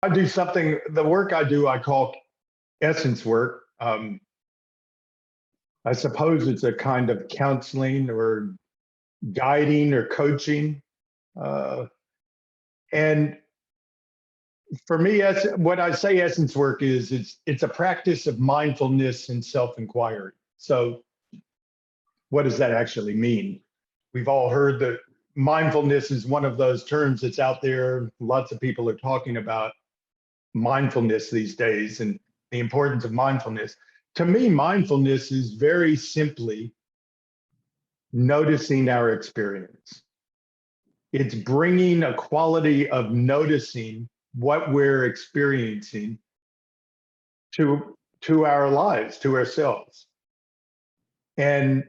I do something, the work I do, I call essence work. I suppose it's a kind of counseling or guiding or coaching. Uh, and for me, what I say essence work is, it's a practice of mindfulness and self-inquiry. So what does that actually mean? We've all heard that mindfulness is one of those terms that's out there. Lots of people are talking about mindfulness these days and the importance of mindfulness. To me, mindfulness is very simply noticing our experience. It's bringing a quality of noticing what we're experiencing to our lives, to ourselves. And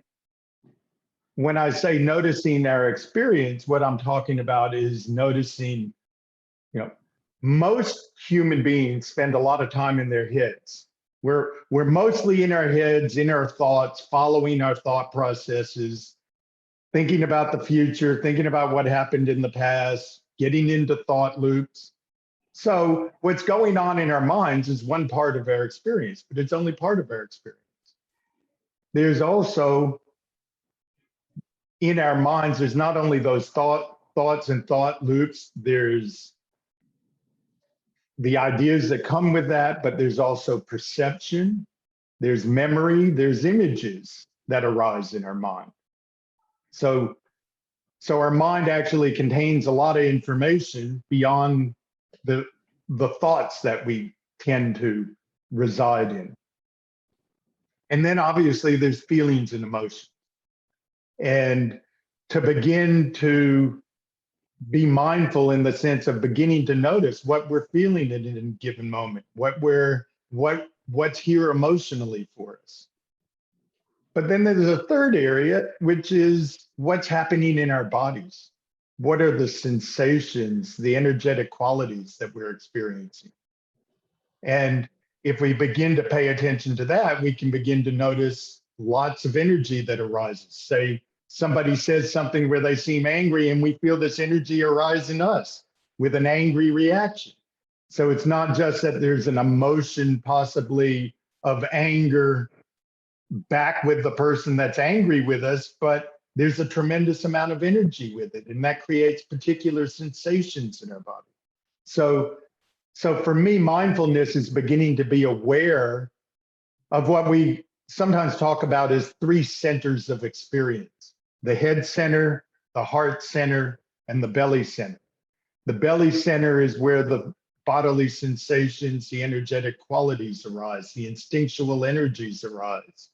when I say noticing our experience, what I'm talking about is noticing, most human beings spend a lot of time in their heads. We're mostly in our heads, in our thoughts, following our thought processes, thinking about the future, thinking about what happened in the past, getting into thought loops. So what's going on in our minds is one part of our experience, but it's only part of our experience. There's also, in our minds, there's not only those thoughts and thought loops, there's the ideas that come with that, but there's also perception, there's memory, there's images that arise in our mind. So our mind actually contains a lot of information beyond the thoughts that we tend to reside in. And then obviously there's feelings and emotions. And to begin to be mindful in the sense of beginning to notice what we're feeling in a given moment, what's here emotionally for us. But then there's a third area, which is what's happening in our bodies. What are the sensations, the energetic qualities that we're experiencing? And if we begin to pay attention to that, we can begin to notice lots of energy that arises. Say somebody says something where they seem angry and we feel this energy arise in us with an angry reaction. So it's not just that there's an emotion possibly of anger back with the person that's angry with us, but there's a tremendous amount of energy with it, and that creates particular sensations in our body. So for me, mindfulness is beginning to be aware of what we sometimes talk about as three centers of experience: the head center, the heart center, and the belly center. The belly center is where the bodily sensations, the energetic qualities arise, the instinctual energies arise.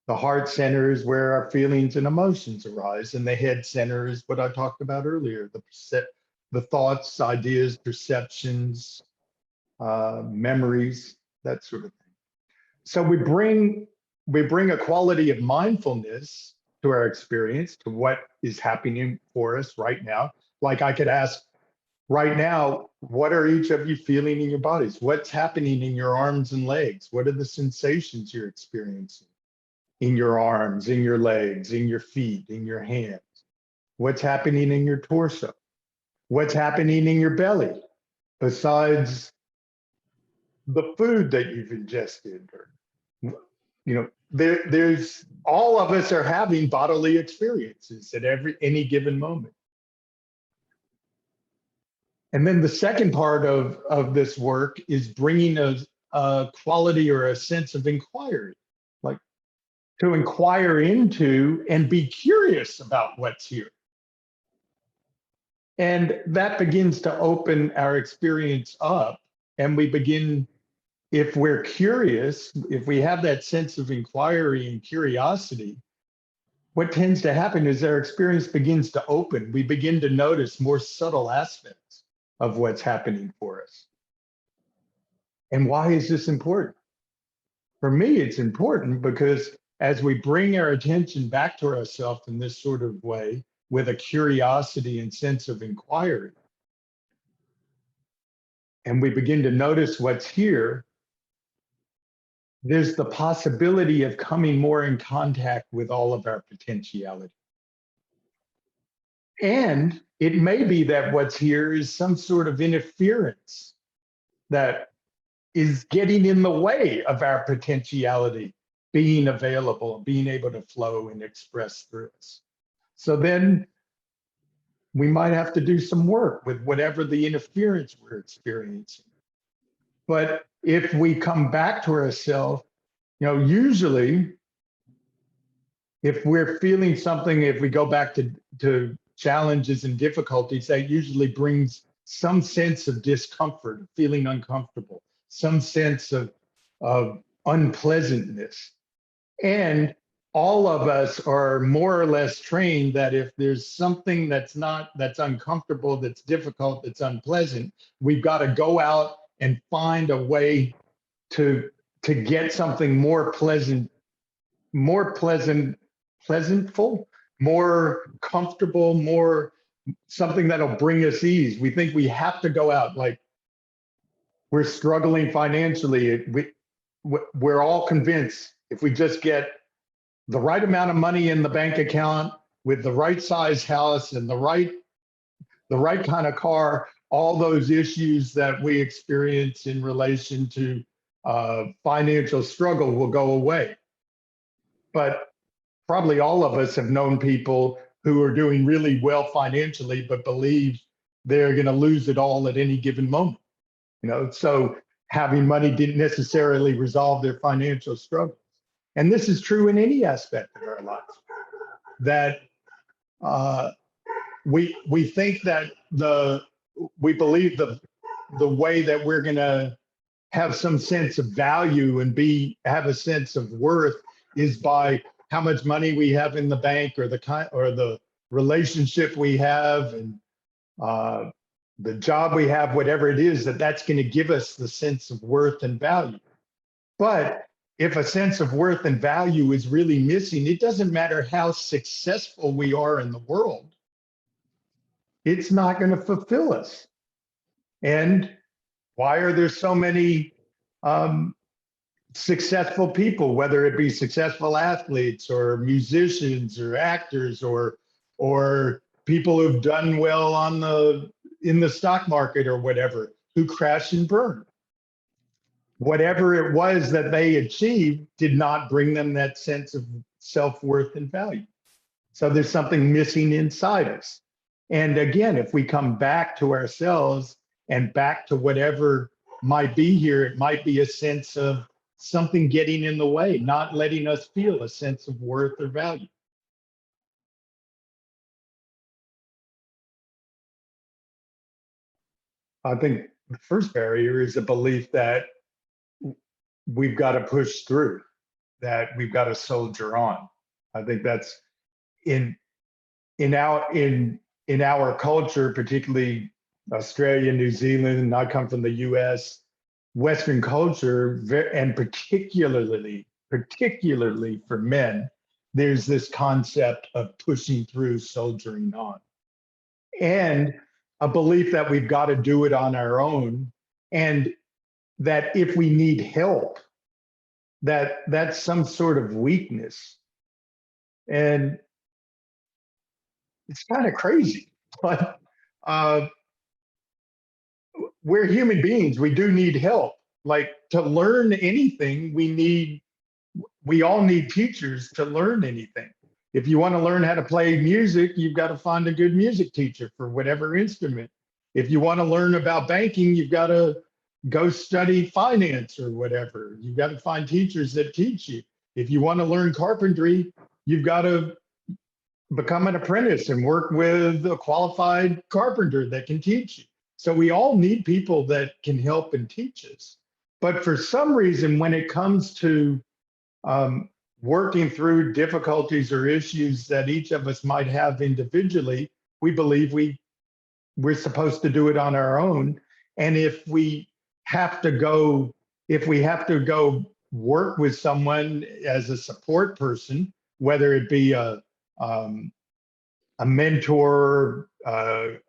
The heart center is where our feelings and emotions arise, and the head center is what I talked about earlier, the thoughts, ideas, perceptions, memories, that sort of thing. So we bring a quality of mindfulness to our experience, to what is happening for us right now. Like I could ask right now, what are each of you feeling in your bodies? What's happening in your arms and legs? What are the sensations you're experiencing in your arms, in your legs, in your feet, in your hands? What's happening in your torso? What's happening in your belly besides the food that you've ingested? Or, there's all of us are having bodily experiences at any given moment. And then the second part of this work is bringing a quality or a sense of inquiry, like to inquire into and be curious about what's here. And that begins to open our experience up, and we begin, if we're curious, if we have that sense of inquiry and curiosity, what tends to happen is our experience begins to open. We begin to notice more subtle aspects of what's happening for us. And why is this important? For me, it's important because as we bring our attention back to ourselves in this sort of way, with a curiosity and sense of inquiry, and we begin to notice what's here, there's the possibility of coming more in contact with all of our potentiality. And it may be that what's here is some sort of interference that is getting in the way of our potentiality being available, being able to flow and express through us. So then we might have to do some work with whatever the interference we're experiencing. But if we come back to ourselves, usually if we're feeling something, if we go back to challenges and difficulties, that usually brings some sense of discomfort, feeling uncomfortable, some sense of unpleasantness. And all of us are more or less trained that if there's something that's uncomfortable, that's difficult, that's unpleasant, we've got to go out and find a way to get something more pleasantful, more comfortable, more something that'll bring us ease. We think we have to go out, like we're struggling financially. We're all convinced if we just get the right amount of money in the bank account with the right size house and the right kind of car, all those issues that we experience in relation to financial struggle will go away. But probably all of us have known people who are doing really well financially, but believe they're going to lose it all at any given moment. So having money didn't necessarily resolve their financial struggles. And this is true in any aspect of our lives, that we think that we believe the way that we're going to have some sense of value and have a sense of worth is by how much money we have in the bank, or the relationship we have, and the job we have, whatever it is, that's going to give us the sense of worth and value. But if a sense of worth and value is really missing, it doesn't matter how successful we are in the world, it's not going to fulfill us. And why are there so many successful people, whether it be successful athletes or musicians or actors or people who've done well in the stock market or whatever, who crash and burn? Whatever it was that they achieved did not bring them that sense of self-worth and value. So there's something missing inside us. And again, if we come back to ourselves and back to whatever might be here, it might be a sense of something getting in the way, not letting us feel a sense of worth or value. I think the first barrier is a belief that we've got to push through, that we've got to soldier on. I think that's in our culture, particularly Australia, New Zealand, and I come from the US, Western culture, and particularly for men, there's this concept of pushing through, soldiering on, and a belief that we've got to do it on our own, and that if we need help, that's some sort of weakness. And it's kind of crazy, but we're human beings. We do need help. Like, to learn anything, we all need teachers to learn anything. If you want to learn how to play music, you've got to find a good music teacher for whatever instrument. If you want to learn about banking, you've got to go study finance or whatever. You've got to find teachers that teach you. If you want to learn carpentry, you've got to become an apprentice and work with a qualified carpenter that can teach you. So we all need people that can help and teach us. But for some reason, when it comes to working through difficulties or issues that each of us might have individually, we believe we're supposed to do it on our own. And if we have to go work with someone as a support person, whether it be a mentor, a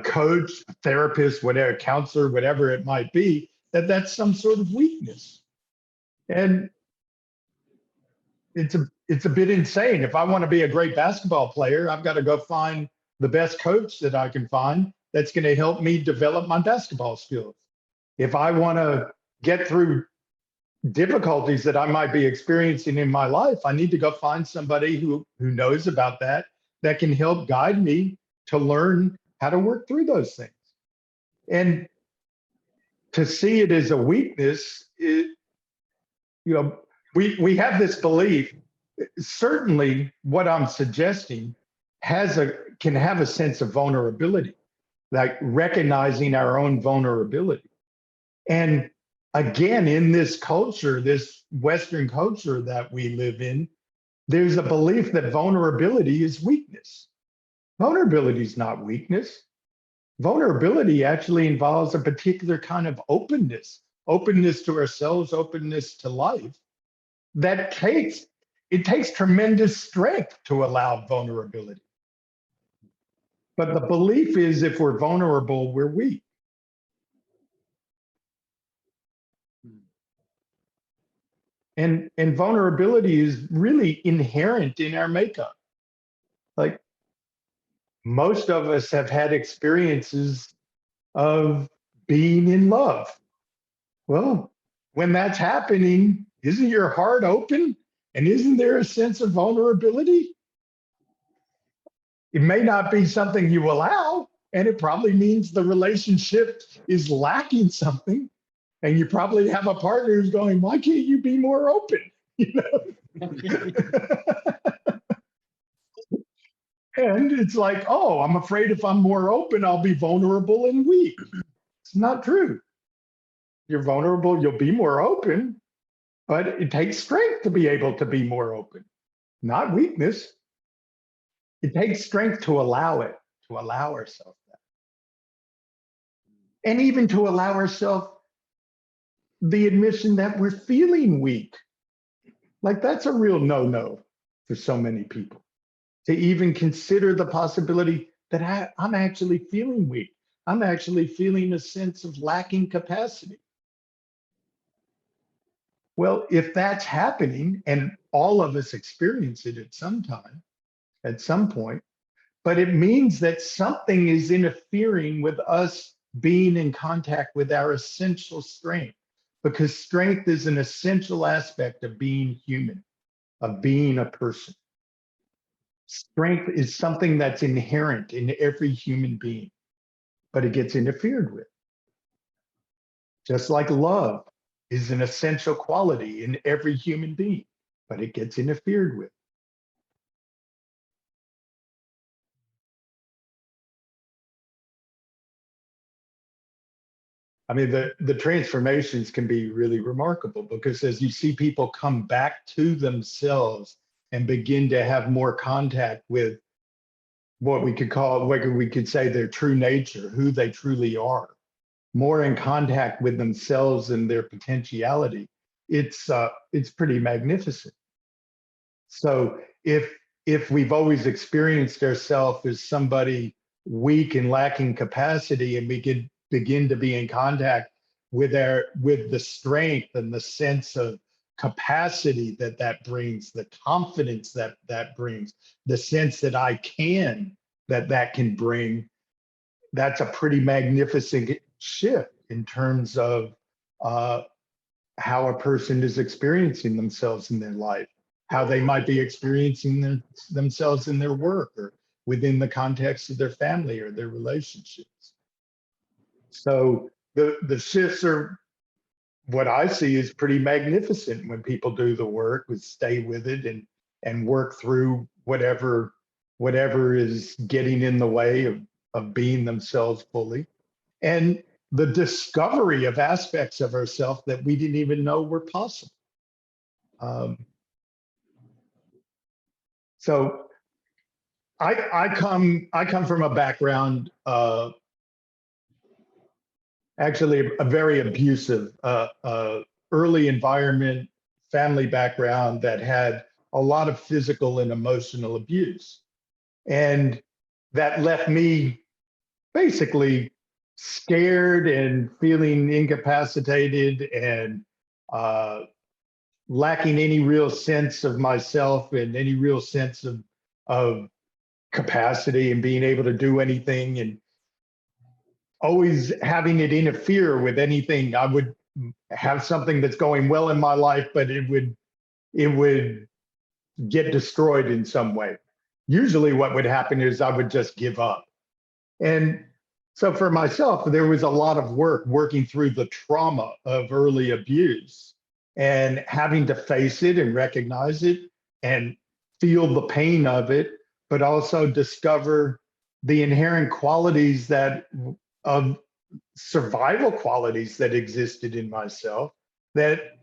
coach, a therapist, whatever, counselor, whatever it might be, that's some sort of weakness. And it's a bit insane. If I want to be a great basketball player, I've got to go find the best coach that I can find that's going to help me develop my basketball skills. If I want to get through difficulties that I might be experiencing in my life, I need to go find somebody who knows about that, that can help guide me to learn how to work through those things. And to see it as a weakness, we have this belief. Certainly, what I'm suggesting can have a sense of vulnerability, like recognizing our own vulnerability. And again, in this culture, this Western culture that we live in, there's a belief that vulnerability is weakness. Vulnerability is not weakness. Vulnerability actually involves a particular kind of openness to ourselves, openness to life. It takes tremendous strength to allow vulnerability. But the belief is if we're vulnerable, we're weak. And vulnerability is really inherent in our makeup. Like most of us have had experiences of being in love. Well, when that's happening, isn't your heart open? And isn't there a sense of vulnerability? It may not be something you allow, and it probably means the relationship is lacking something. And you probably have a partner who's going, why can't you be more open? You know? And it's like, oh, I'm afraid if I'm more open, I'll be vulnerable and weak. It's not true. You're vulnerable, you'll be more open, but it takes strength to be able to be more open, not weakness. It takes strength to allow it, to allow ourselves that. And even to allow ourselves the admission that we're feeling weak. Like that's a real no-no for so many people. To even consider the possibility that I'm actually feeling weak. I'm actually feeling a sense of lacking capacity. Well, if that's happening, and all of us experience it at some time, at some point, but it means that something is interfering with us being in contact with our essential strength, because strength is an essential aspect of being human, of being a person. Strength is something that's inherent in every human being, but it gets interfered with. Just like love is an essential quality in every human being, but it gets interfered with. I mean, the transformations can be really remarkable, because as you see people come back to themselves and begin to have more contact with what we could say their true nature, who they truly are, more in contact with themselves and their potentiality, it's pretty magnificent. So if we've always experienced ourselves as somebody weak and lacking capacity, and we could begin to be in contact with the strength and the sense of capacity that brings, the confidence that brings, the sense that I can, that can bring, that's a pretty magnificent shift in terms of how a person is experiencing themselves in their life, how they might be experiencing themselves in their work or within the context of their family or their relationships. So the shifts are, what I see is pretty magnificent when people do the work, with stay with it and work through whatever is getting in the way of being themselves fully. And the discovery of aspects of ourselves that we didn't even know were possible. So I come from a background, actually a very abusive early environment, family background that had a lot of physical and emotional abuse. And that left me basically scared and feeling incapacitated and lacking any real sense of myself and any real sense of capacity and being able to do anything, and always having it interfere with anything. I would have something that's going well in my life, but it would get destroyed in some way. Usually what would happen is I would just give up. And so for myself, there was a lot of work working through the trauma of early abuse and having to face it and recognize it and feel the pain of it, but also discover the inherent qualities that of survival qualities that existed in myself that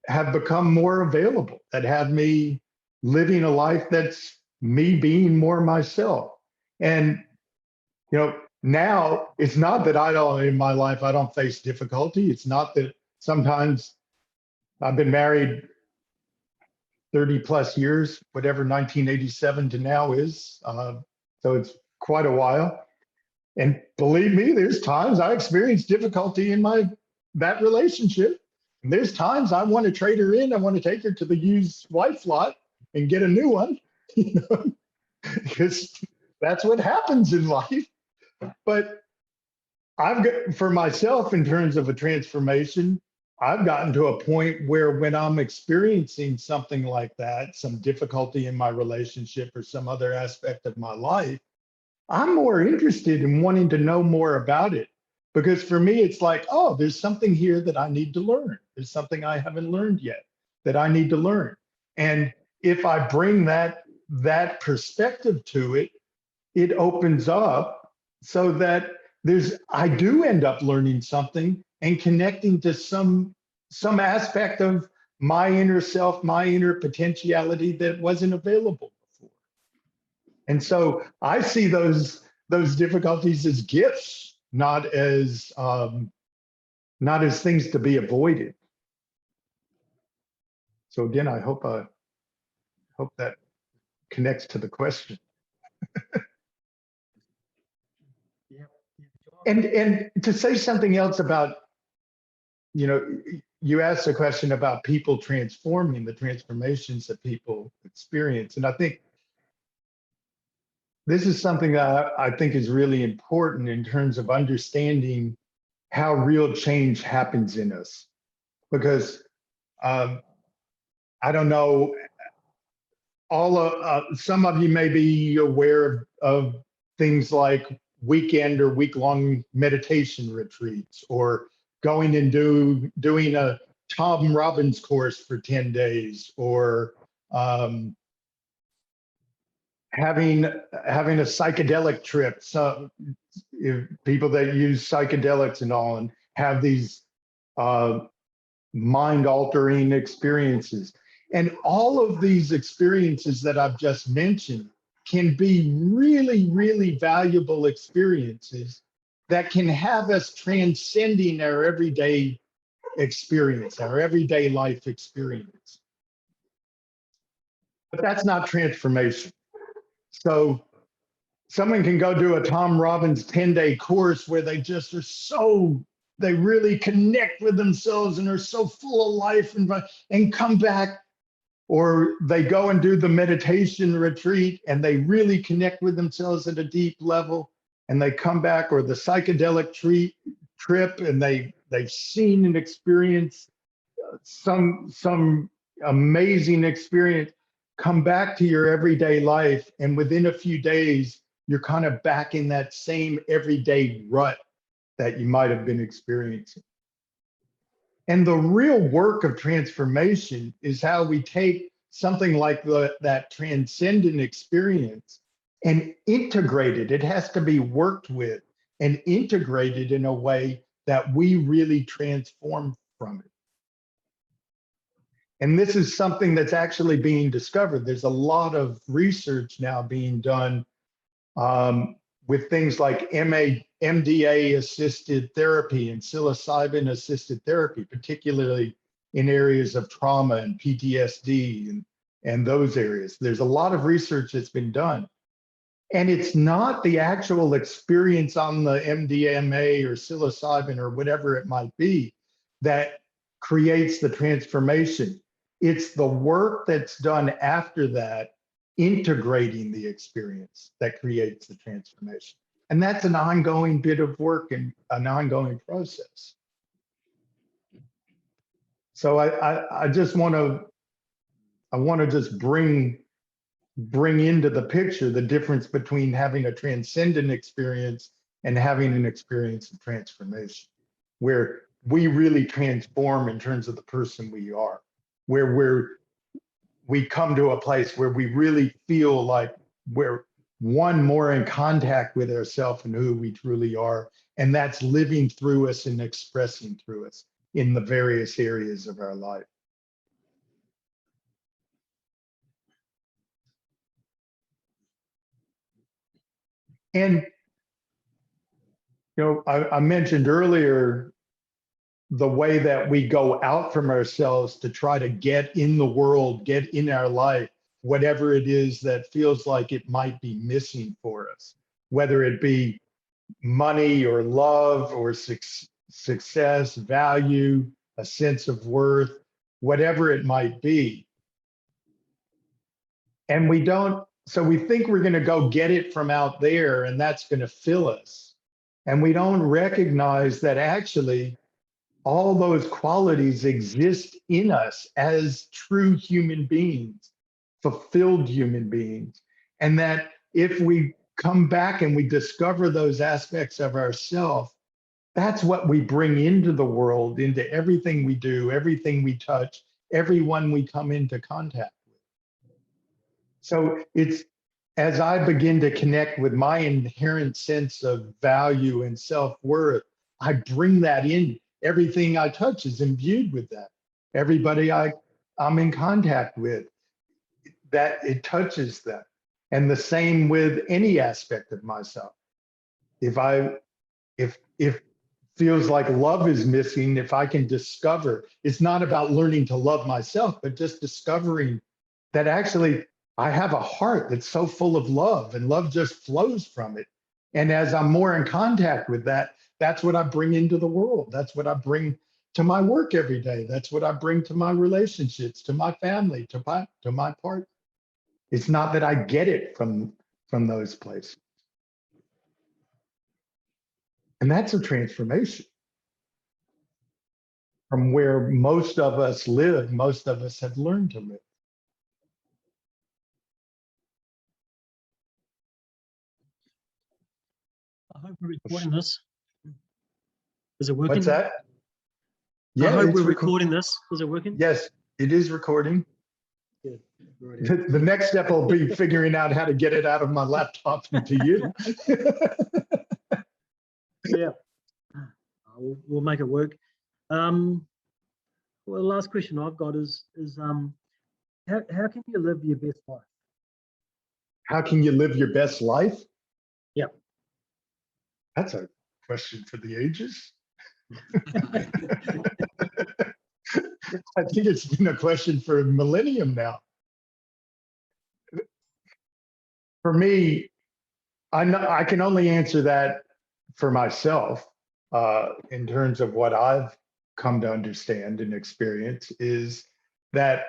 have become more available, that have me living a life that's me being more myself. And now it's not that I don't, in my life, I don't face difficulty. It's not that sometimes I've been married 30 plus years, whatever 1987 to now is. So it's quite a while. And believe me, there's times I experience difficulty in that relationship. And there's times I want to trade her in. I want to take her to the used wife lot and get a new one, because that's what happens in life. But for myself, in terms of a transformation, I've gotten to a point where when I'm experiencing something like that, some difficulty in my relationship or some other aspect of my life, I'm more interested in wanting to know more about it. Because for me, it's like, oh, there's something here that I need to learn. There's something I haven't learned yet that I need to learn. And if I bring that perspective to it, it opens up so that I do end up learning something and connecting to some aspect of my inner self, my inner potentiality that wasn't available before. And so I see those difficulties as gifts, not as things to be avoided. So again, I hope that connects to the question. And to say something else about, you asked a question about people transforming, the transformations that people experience. And I think this is something that I think is really important in terms of understanding how real change happens in us. Because I don't know, some of you may be aware of things like weekend or week-long meditation retreats, or going and doing a Tom Robbins course for 10 days, or having a psychedelic trip. So if people that use psychedelics and all, and have these mind-altering experiences. And all of these experiences that I've just mentioned can be really, really valuable experiences that can have us transcending our everyday experience, our everyday life experience. But that's not transformation. So someone can go do a Tom Robbins 10-day course where they just they really connect with themselves and are so full of life and come back. Or they go and do the meditation retreat and they really connect with themselves at a deep level, and they come back, or the psychedelic trip, and they've seen and experienced some amazing experience, come back to your everyday life, and within a few days, you're kind of back in that same everyday rut that you might have been experiencing. And the real work of transformation is how we take something like that transcendent experience and integrate it. It has to be worked with and integrated in a way that we really transform from it. And this is something that's actually being discovered. There's a lot of research now being done with things like MDA-assisted therapy and psilocybin-assisted therapy, particularly in areas of trauma and PTSD and those areas. There's a lot of research that's been done. And it's not the actual experience on the MDMA or psilocybin or whatever it might be that creates the transformation. It's the work that's done after that, integrating the experience, that creates the transformation. And that's an ongoing bit of work and an ongoing process. So I just want to just bring into the picture the difference between having a transcendent experience and having an experience of transformation, where we really transform in terms of the person we are, where we come to a place where we really feel like we're more in contact with ourselves and who we truly are. And that's living through us and expressing through us in the various areas of our life. And, I mentioned earlier the way that we go out from ourselves to try to get in the world, get in our life, whatever it is that feels like it might be missing for us, whether it be money or love or success, value, a sense of worth, whatever it might be. And so we think we're going to go get it from out there and that's going to fill us. And we don't recognize that actually all those qualities exist in us as true human beings, fulfilled human beings. And that if we come back and we discover those aspects of ourselves, that's what we bring into the world, into everything we do, everything we touch, everyone we come into contact with. So it's, as I begin to connect with my inherent sense of value and self-worth, I bring that in. Everything I touch is imbued with that. Everybody I'm in contact with, that it touches that. And the same with any aspect of myself. If feels like love is missing, if I can discover, it's not about learning to love myself, but just discovering that actually I have a heart that's so full of love and love just flows from it. And as I'm more in contact with that, that's what I bring into the world. That's what I bring to my work every day. That's what I bring to my relationships, to my family, to my partner. It's not that I get it from those places. And that's a transformation from where most of us live, most of us have learned to live. I hope we're recording this. Is it working? What's that? Yeah, I hope we're recording this. Is it working? Yes, it is recording. Good. The next step will be figuring out how to get it out of my laptop into you. Yeah, we'll make it work. Well, the last question I've got is how can you live your best life? How can you live your best life? Yeah. That's a question for the ages. I think it's been a question for a millennium now. For me, I can only answer that for myself in terms of what I've come to understand and experience, is that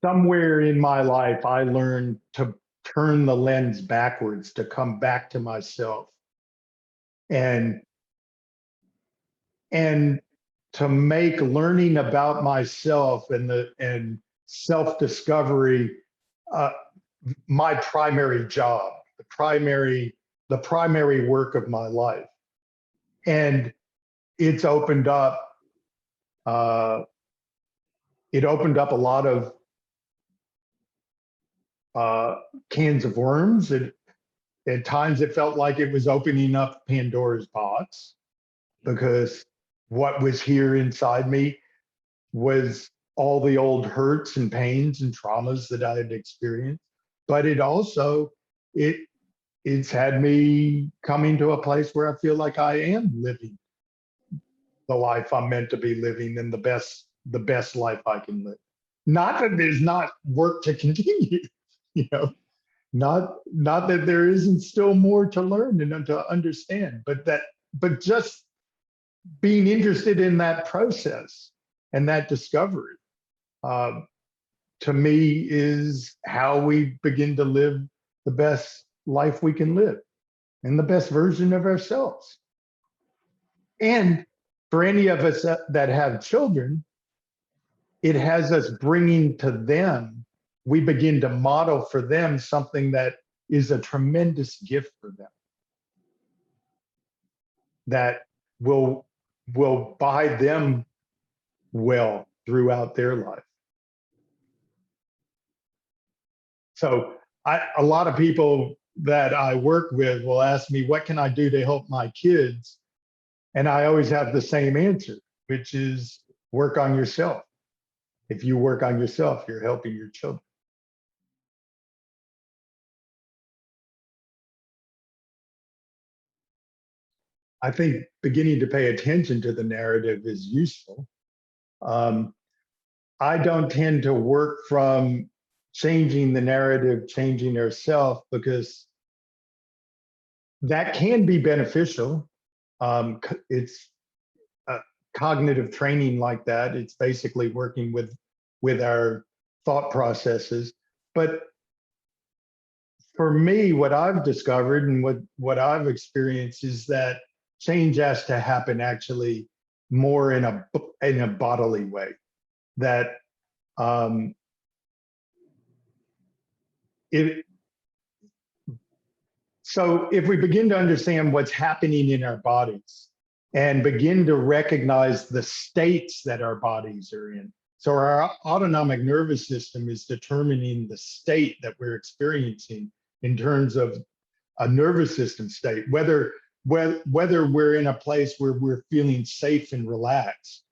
somewhere in my life, I learned to turn the lens backwards, to come back to myself and to make learning about myself and self-discovery my primary job, the primary work of my life. And it's opened up a lot of cans of worms. At times it felt like it was opening up Pandora's box, because what was here inside me was all the old hurts and pains and traumas that I had experienced. But it also, it's had me coming to a place where I feel like I am living the life I'm meant to be living, and the best life I can live. Not that there's not work to continue, Not that there isn't still more to learn and to understand, but just being interested in that process and that discovery, uh, to me, is how we begin to live the best life we can live and the best version of ourselves. And for any of us that have children, it has us bringing to them, we begin to model for them something that is a tremendous gift for them, that will buy them well throughout their life. So a lot of people that I work with will ask me, what can I do to help my kids? And I always have the same answer, which is work on yourself. If you work on yourself, you're helping your children. I think beginning to pay attention to the narrative is useful. I don't tend to work from changing the narrative, changing ourselves, because that can be beneficial. It's a cognitive training like that. It's basically working with our thought processes. But for me, what I've discovered and what I've experienced is that change has to happen actually more in a bodily way. That so if we begin to understand what's happening in our bodies and begin to recognize the states that our bodies are in. So our autonomic nervous system is determining the state that we're experiencing in terms of a nervous system state, whether we're in a place where we're feeling safe and relaxed,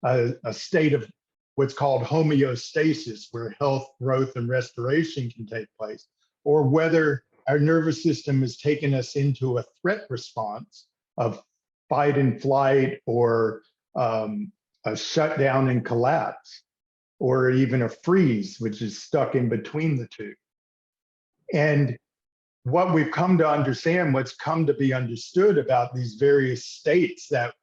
a state of what's called homeostasis, where health, growth, and restoration can take place, or whether our nervous system has taken us into a threat response of fight and flight, or a shutdown and collapse, or even a freeze, which is stuck in between the two. And what we've come to understand, what's come to be understood about these various states that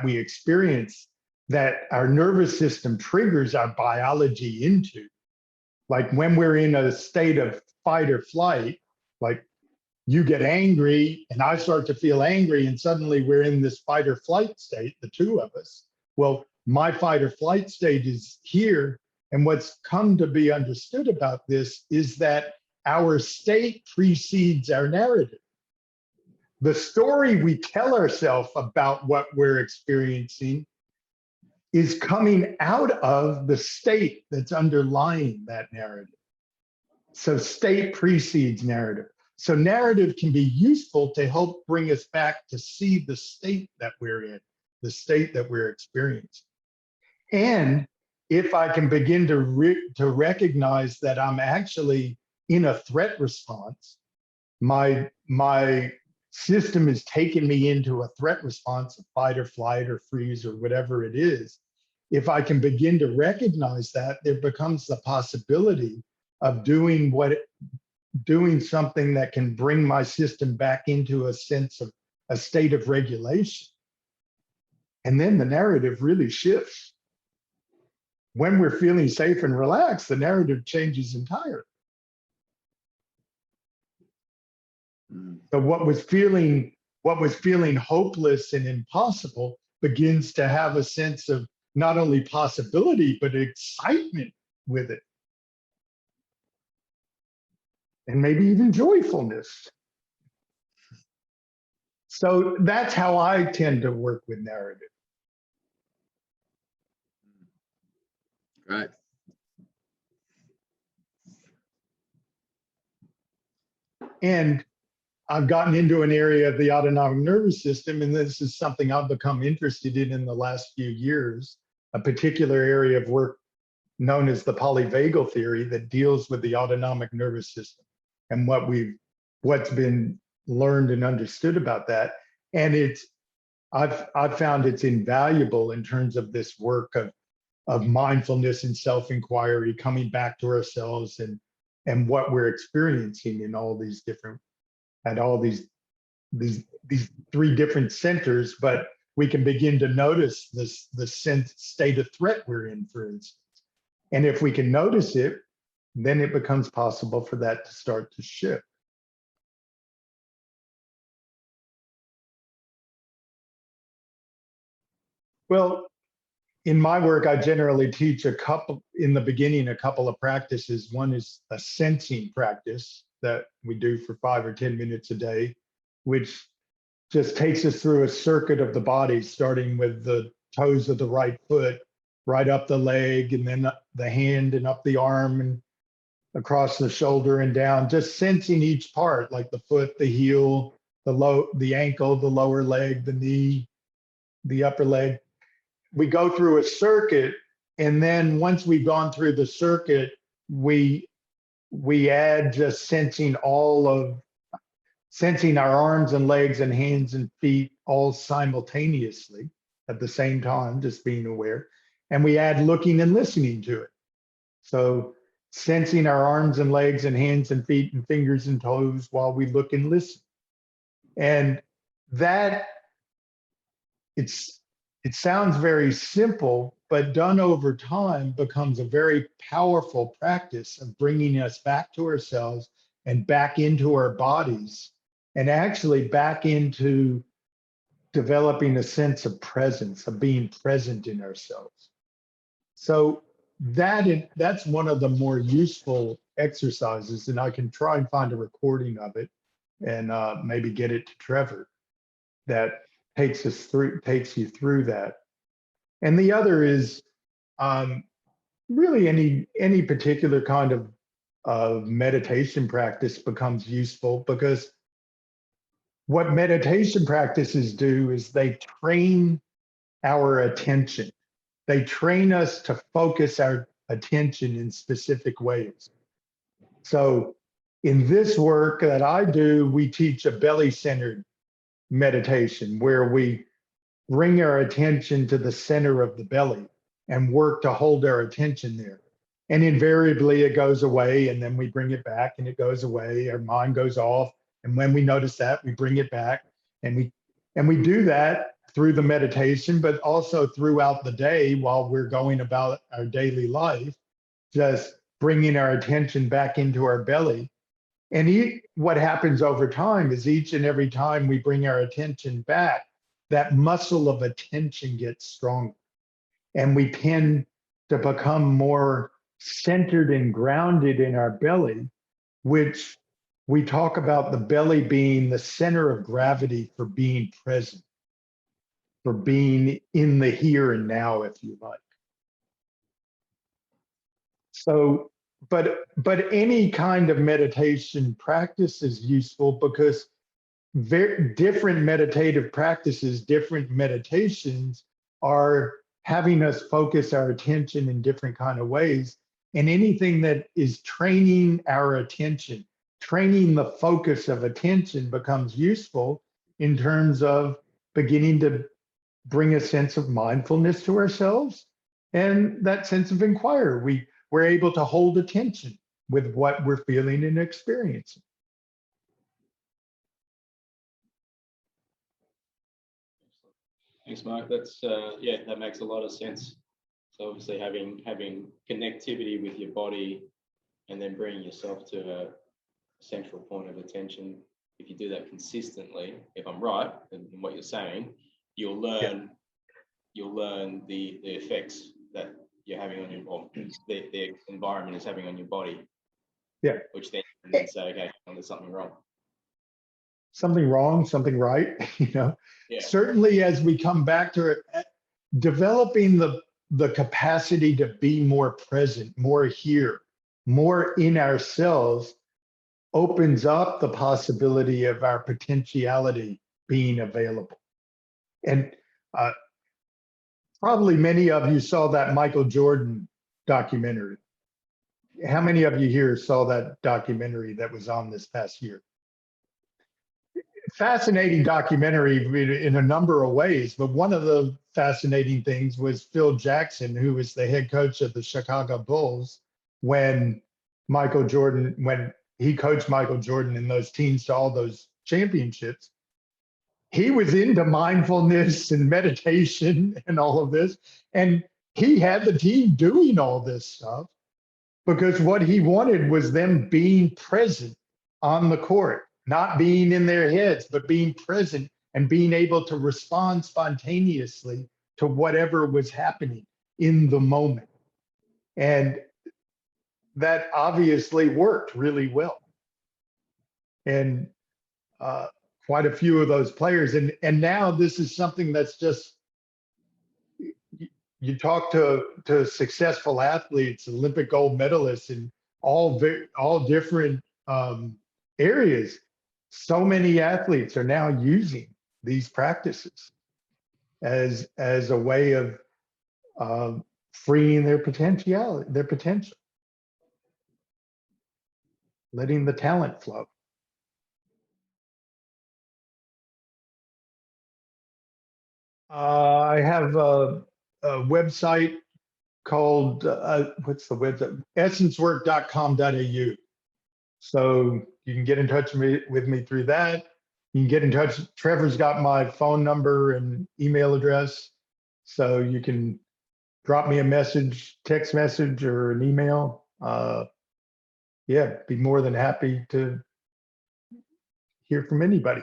we experience, that our nervous system triggers our biology into. Like when we're in a state of fight or flight, like you get angry and I start to feel angry, and suddenly we're in this fight or flight state, the two of us. Well, my fight or flight state is here. And what's come to be understood about this is that our state precedes our narrative. The story we tell ourselves about what we're experiencing is coming out of the state that's underlying that narrative. So state precedes narrative. So narrative can be useful to help bring us back to see the state that we're in, the state that we're experiencing. And if I can begin to recognize that I'm actually in a threat response, my system is taking me into a threat response of fight or flight or freeze or whatever it is. If I can begin to recognize that, there becomes the possibility of doing something that can bring my system back into a sense of a state of regulation. And then the narrative really shifts. When we're feeling safe and relaxed, the narrative changes entirely. So what was feeling hopeless and impossible begins to have a sense of not only possibility, but excitement with it. And maybe even joyfulness. So that's how I tend to work with narrative. Right. And I've gotten into an area of the autonomic nervous system, and this is something I've become interested in the last few years, a particular area of work known as the polyvagal theory that deals with the autonomic nervous system and what's been learned and understood about that. And I've found it's invaluable in terms of this work of mindfulness and self-inquiry, coming back to ourselves and what we're experiencing in all these different, at all these three different centers, but we can begin to notice the sense state of threat we're in, for instance. And if we can notice it, then it becomes possible for that to start to shift. Well, in my work, I generally teach a couple, in the beginning, a couple of practices. One is a sensing practice that we do for 5 or 10 minutes a day, which just takes us through a circuit of the body, starting with the toes of the right foot, right up the leg, and then the hand and up the arm and across the shoulder and down, just sensing each part, like the foot, the heel, the ankle, the lower leg, the knee, the upper leg. We go through a circuit, and then once we've gone through the circuit, we add just sensing our arms and legs and hands and feet all simultaneously at the same time, just being aware. And we add looking and listening to it. So sensing our arms and legs and hands and feet and fingers and toes while we look and listen. And that, it sounds very simple, but done over time becomes a very powerful practice of bringing us back to ourselves and back into our bodies, and actually back into developing a sense of presence, of being present in ourselves. So that's one of the more useful exercises, and I can try and find a recording of it and maybe get it to Trevor, that takes you through that. And the other is really any particular kind of meditation practice becomes useful, because what meditation practices do is they train our attention. They train us to focus our attention in specific ways. So in this work that I do, we teach a belly-centered meditation where we bring our attention to the center of the belly and work to hold our attention there. And invariably it goes away, and then we bring it back and it goes away, our mind goes off. And when we notice that, we bring it back, and we do that through the meditation, but also throughout the day while we're going about our daily life, just bringing our attention back into our belly. And what happens over time is each and every time we bring our attention back, that muscle of attention gets stronger, and we tend to become more centered and grounded in our belly, which we talk about the belly being the center of gravity for being present, for being in the here and now, if you like. So, but any kind of meditation practice is useful, because different meditative practices, different meditations are having us focus our attention in different kind of ways. And anything that is training our attention, training the focus of attention, becomes useful in terms of beginning to bring a sense of mindfulness to ourselves and that sense of inquiry. We're able to hold attention with what we're feeling and experiencing. Thanks, Mark. That's yeah, that makes a lot of sense. So obviously having connectivity with your body, and then bringing yourself to a central point of attention. If you do that consistently, if I'm right in what you're saying, you'll learn the effects that you're having on or the environment is having on your body. Yeah. Which then you can say, okay, there's something wrong. Something wrong, something right, Yeah. Certainly as we come back to it, developing the capacity to be more present, more here, more in ourselves, opens up the possibility of our potentiality being available. And probably many of you saw that Michael Jordan documentary. How many of you here saw that documentary that was on this past year? Fascinating documentary in a number of ways, but one of the fascinating things was Phil Jackson, who was the head coach of the Chicago Bulls when Michael Jordan, when he coached Michael Jordan in those teams to all those championships, he was into mindfulness and meditation and all of this. And he had the team doing all this stuff because what he wanted was them being present on the court, not being in their heads, but being present and being able to respond spontaneously to whatever was happening in the moment. And that obviously worked really well. And quite a few of those players. And now this is something that's just, you talk to successful athletes, Olympic gold medalists in all different areas. So many athletes are now using these practices as a way of freeing their potential, letting the talent flow. I have a website called, what's the website? Essencework.com.au. So you can get in touch with me through that. You can get in touch. Trevor's got my phone number and email address. So you can drop me a message, text message or an email. Yeah, be more than happy to hear from anybody.